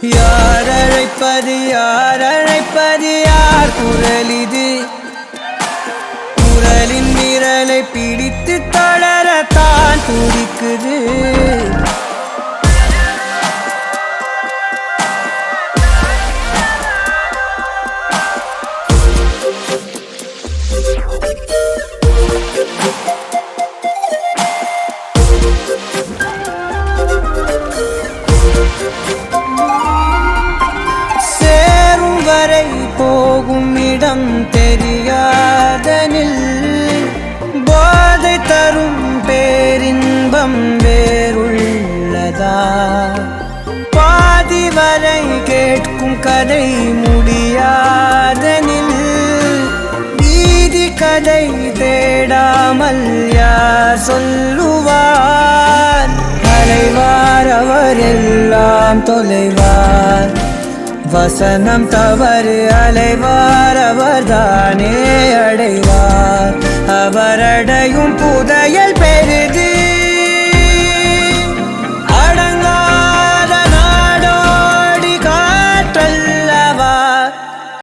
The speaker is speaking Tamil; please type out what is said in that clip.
யார் அழைப்பது யார் அழைப்பது யார் குரல் இது? குரலின் விரலை பிடித்து தளரத்தான் துடிக்குது. சேரும் வரை போகும் இடம் தெரியாதனில் போதை தரும் பேரின்பம் வேறுள்ளதா? பாதி வரை கேட்கும் கதை முடியாதனில் வீதி கதை தேடாமல் யார் சொல்லுவார்? அலைவார் அவர் எல்லாம் தொலைவார், வசனம் தவறு அலைவார் அவர்தானே அடைவார். அவர் அடையும் புதையல்